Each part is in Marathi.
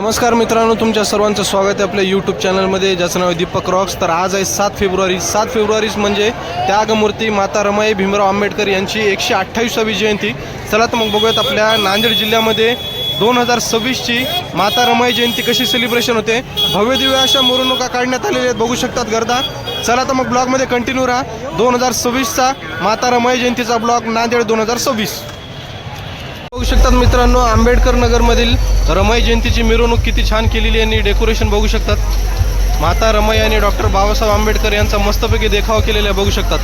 नमस्कार मित्रांनो, तुमच्या सर्वांचं स्वागत आहे आपल्या यूट्यूब चॅनलमध्ये, ज्याचं नाव आहे दीपक रॉक्स. तर आज आहे 7 फेब्रुवारी. 7 फेब्रुवारी म्हणजे त्यागमूर्ती माता रमाई भीमराव आंबेडकर यांची 128वी जयंती. चला तर मग बघूयात आपल्या नांदेड जिल्ह्यामध्ये 2026ची माता रमाई जयंती कशी सेलिब्रेशन होते. भव्यदिव्य अशा मिरवणुका काढण्यात आलेल्या आहेत, बघू शकतात गर्दा. चला तर मग ब्लॉगमध्ये कंटिन्यू राहा. 2026चा माता रमाई जयंतीचा ब्लॉग नांदेड 2026. बघू शकतात मित्रांनो, आंबेडकर नगरमधील रमाई जयंतीची मिरवणूक किती छान केलेली आहे आणि डेकोरेशन बघू शकतात. माता रमाई आणि डॉक्टर बाबासाहेब आंबेडकर यांचा मस्तपैकी देखाव केलेला आहे, बघू शकतात.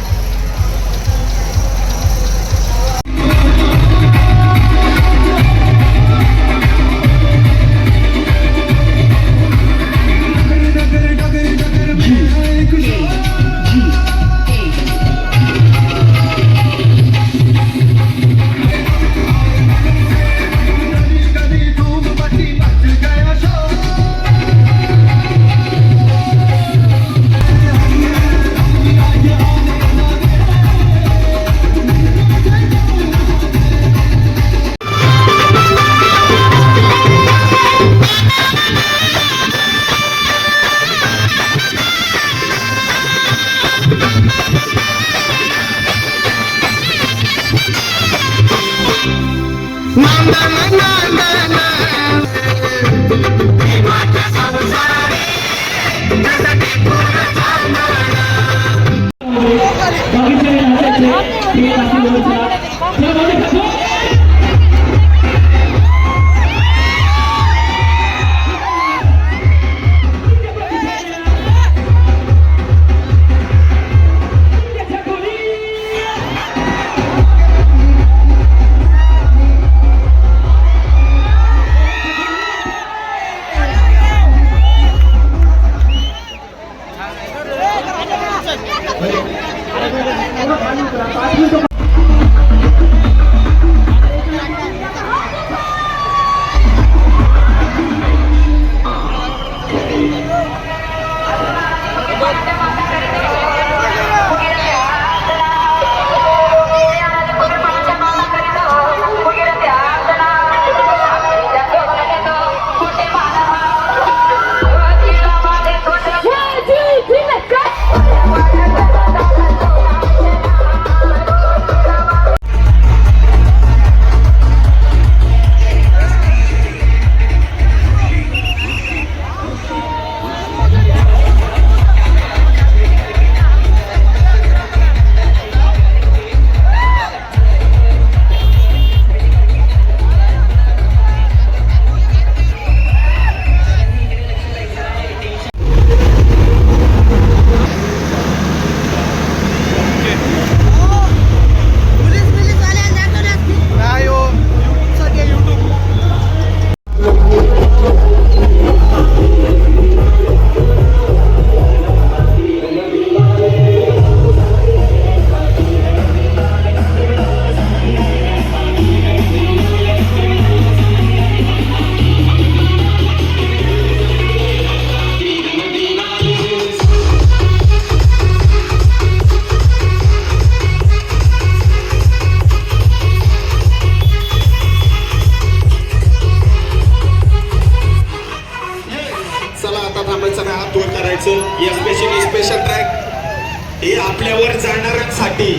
स्पेशल ट्रॅक हे आपल्यावर जाणाऱ्यांसाठी.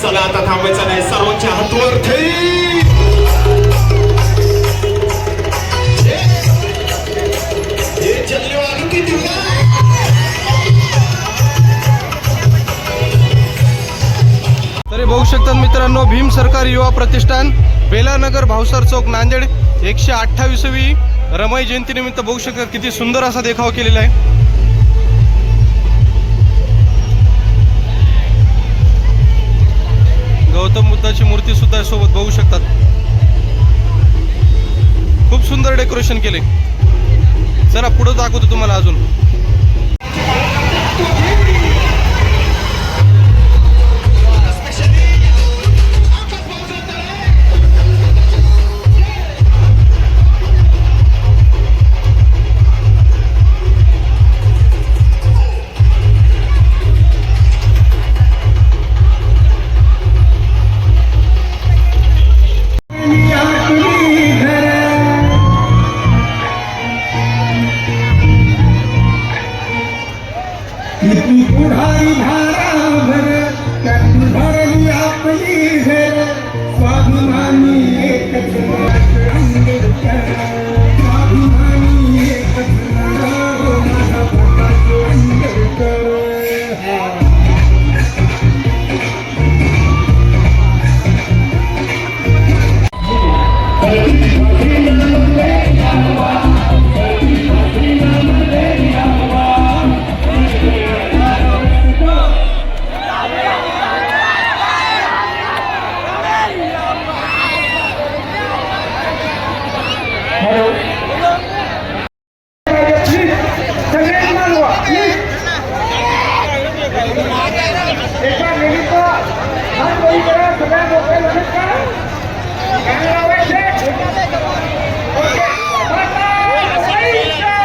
चला आता थांबायचं नाही, सर्वांच्या हातवर तरी बघू शकतात मित्रांनो, भीम सरकारी युवा प्रतिष्ठान, बेलानगर, भावसार चौक, नांदेड 128वी रमाई जयंतीनिमित्त बघू शकतात किती सुंदर असा देखाव केलेला आहे. गौतम बुद्धाची मूर्ती सुद्धा सोबत बघू शकतात. खूप सुंदर डेकोरेशन केले. चला पुढे दाखवतो तुम्हाला अजून. एका मिनिटचा हात वर करा सगळ्या मोठ्या नमस्कार कॅमेरा लावायचे ओके माता साईच्या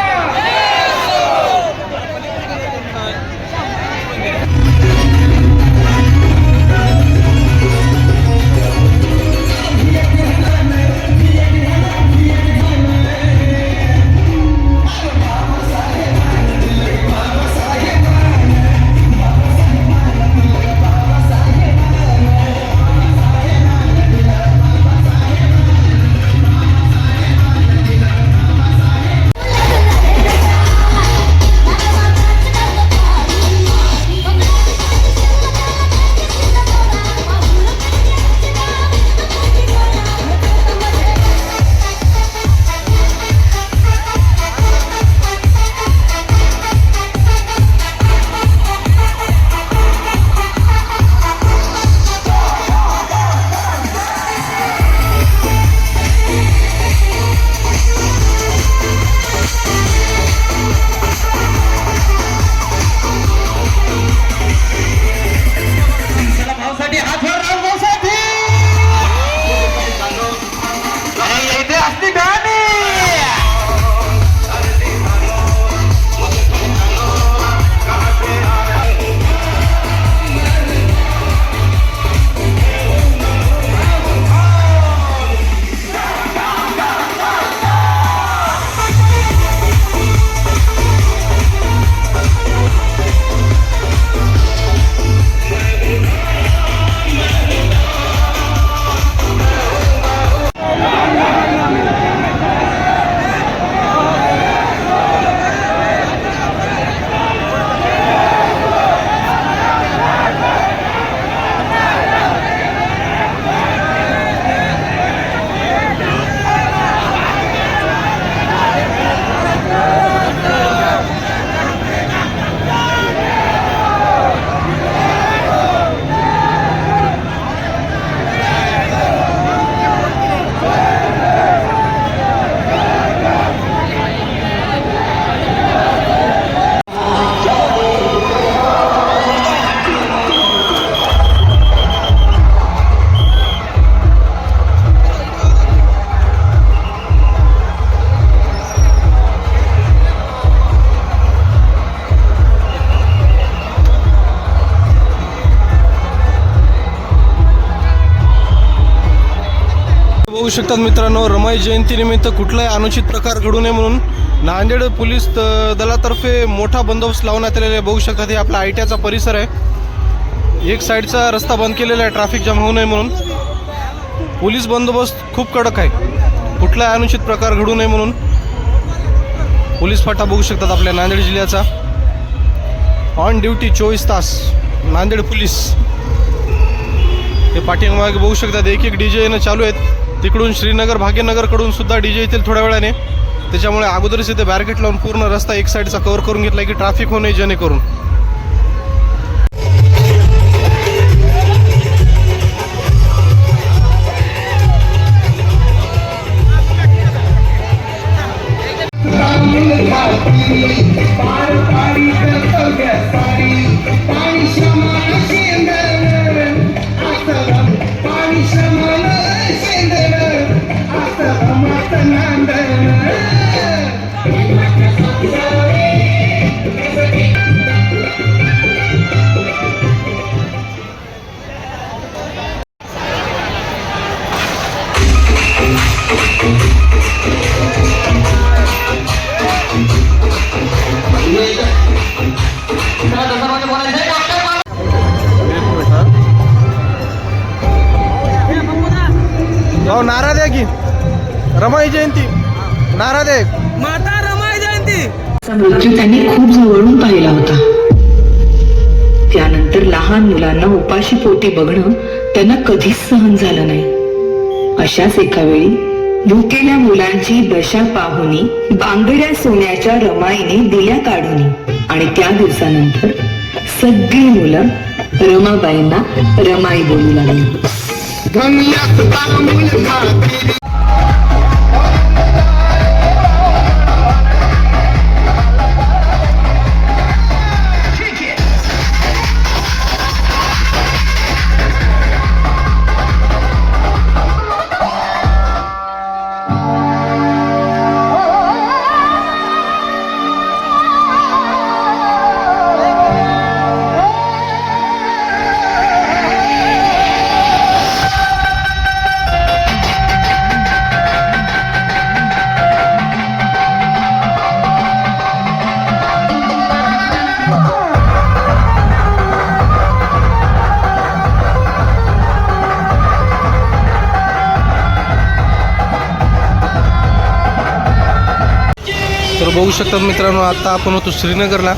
बघू शकतात मित्रांनो, रमाई जयंतीनिमित्त कुठलाही अनुचित प्रकार घडू नये म्हणून नांदेड पोलीस दलातर्फे मोठा बंदोबस्त लावण्यात आलेला आहे. बघू शकतात हे आपला आयटीआयचा परिसर आहे. एक साईडचा रस्ता बंद केलेला आहे ट्रॅफिक जाम होऊ नये म्हणून. पोलीस बंदोबस्त खूप कडक आहे, कुठलाही अनुचित प्रकार घडू नये म्हणून. पोलीस फाटा बघू शकतात आपल्या नांदेड जिल्ह्याचा. ऑन ड्युटी 24 तास नांदेड पोलीस. हे पाठीमागे बघू शकतात एक एक DJ येणं चालू आहेत. तिकडून श्रीनगर भाग्यनगरकडून सुद्धा DJ येतील थोड्या वेळाने. त्याच्यामुळे अगोदरच इथे बॅरिकेड लावून पूर्ण रस्ता एक साईडचा कव्हर करून घेतला की ट्रॅफिक होऊ नये जेणेकरून. नारा द्या की रमाई जयंती, नारा द्या माता रमाई जयंती. मृत्यू त्यांनी खूप जवळून पाहिला होता. त्यानंतर लहान मुलांना उपाशी पोटी बघणं त्यांना कधीच सहन झालं नाही. अशाच एका वेळी भुकेल्या मुलांची दशा पाहुनी बांगड्या सोन्याच्या रमाईने दिल्या काढून आणि त्या दिवसानंतर सगळी मुलं रमाबाईंना रमाई बोलू लागली. बघू शकतात मित्रांनो, आता आपण होतो श्रीनगरला.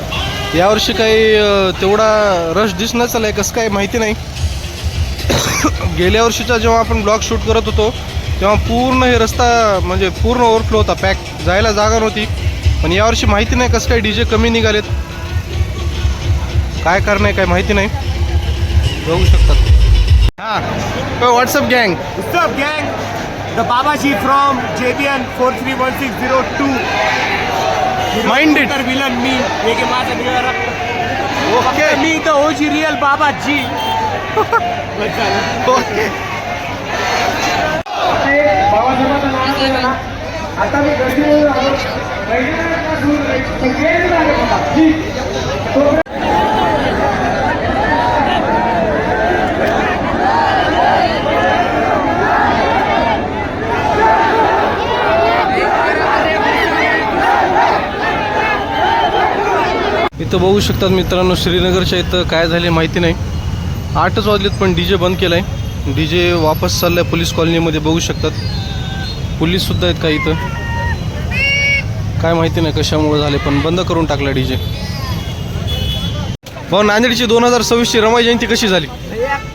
यावर्षी काही तेवढा रश दिसणं चालला आहे, कसं काय माहिती नाही. गेल्या वर्षीचा जेव्हा आपण ब्लॉग शूट करत होतो तेव्हा पूर्ण हे रस्ता म्हणजे पूर्ण ओव्हरफ्लो होता, पॅक, जायला जागा नव्हती. पण यावर्षी माहिती नाही कसं काय DJ कमी निघालेत, काय कारण आहे काय माहिती नाही. बघू शकतात. हां, व्हॉट्सअप गँग. What's up, gang? The Babaji from JBN 431602. Minded. Villain me. एक माझा निळा रक्त. Okay me the OG real Babaji. Okay. बाबासाहेबांचं नाव आहे ना. आता मी गडचिरोलीला आलो. मैदानापासून सगळ्यांनी लागत होता. जी. तो इथं बघू शकतात मित्रांनो, श्रीनगरच्या इथं काय झाले माहिती नाही. 8च वाजलेत पण DJ बंद केला आहे. DJ वापस चालला आहे पोलीस कॉलनीमध्ये. बघू शकतात पोलीससुद्धा आहेत का इथं, काय माहिती नाही कशामुळे झाले, पण बंद करून टाकला DJ. भाऊ, नांदेडची 2026ची रमाई जयंती कशी झाली?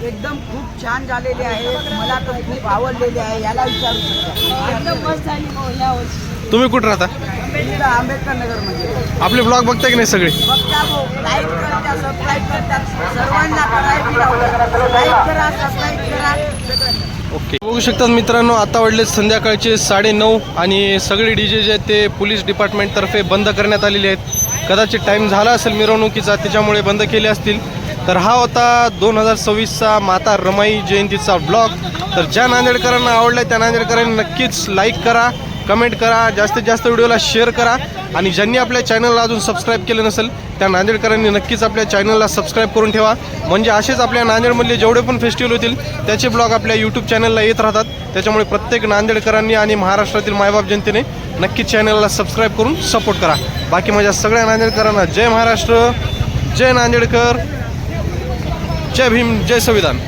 एकदम खूप छान झालेली आहे. मला तर खूप आवडलेली आहे. याला विचारू शकता. एकदम मस्त झाली हो यावर्षी. तुम्ही कुठं राहता? इथं आंबेडकर नगरमध्ये. आपले ब्लॉग बघता की नाही सगळे? बघता हो, लाईक करता, सबस्क्राईब करतात. सर्वांना करायला लाईक करा, सबस्क्राईब करा. ओके. बघू शकतात मित्रांनो, आता वाजले संध्याकाळचे 9:30 आणि सगळे DJ जे आहेत ते पोलीस डिपार्टमेंटतर्फे बंद करण्यात आलेले आहेत. कदाचित टाईम झाला असेल मिरवणुकीचा, त्याच्यामुळे बंद केले असतील. तर हा होता 2026चा माता रमाई जयंतीचा ब्लॉग. तर ज्या नांदेडकरांना आवडला त्या नांदेडकरांनी नक्कीच लाईक करा, कमेंट करा, जास्तीत जास्त व्हिडिओला शेअर करा. आणि ज्यांनी आपल्या चॅनलला अजून सबस्क्राईब केलं नसेल त्या नांदेडकरांनी नक्कीच आपल्या चॅनलला सबस्क्राईब करून ठेवा. म्हणजे असेच आपल्या नांदेडमधले जेवढे पण फेस्टिवल होतील त्याचे ब्लॉग आपल्या यूट्यूब चॅनलला येत राहतात. त्याच्यामुळे प्रत्येक नांदेडकरांनी आणि महाराष्ट्रातील मायबाप जनतेने नक्कीच चॅनलला सबस्क्राईब करून सपोर्ट करा. बाकी माझ्या सगळ्या नांदेडकरांना जय महाराष्ट्र, जय नांदेडकर, जय भीम, जय संविधान.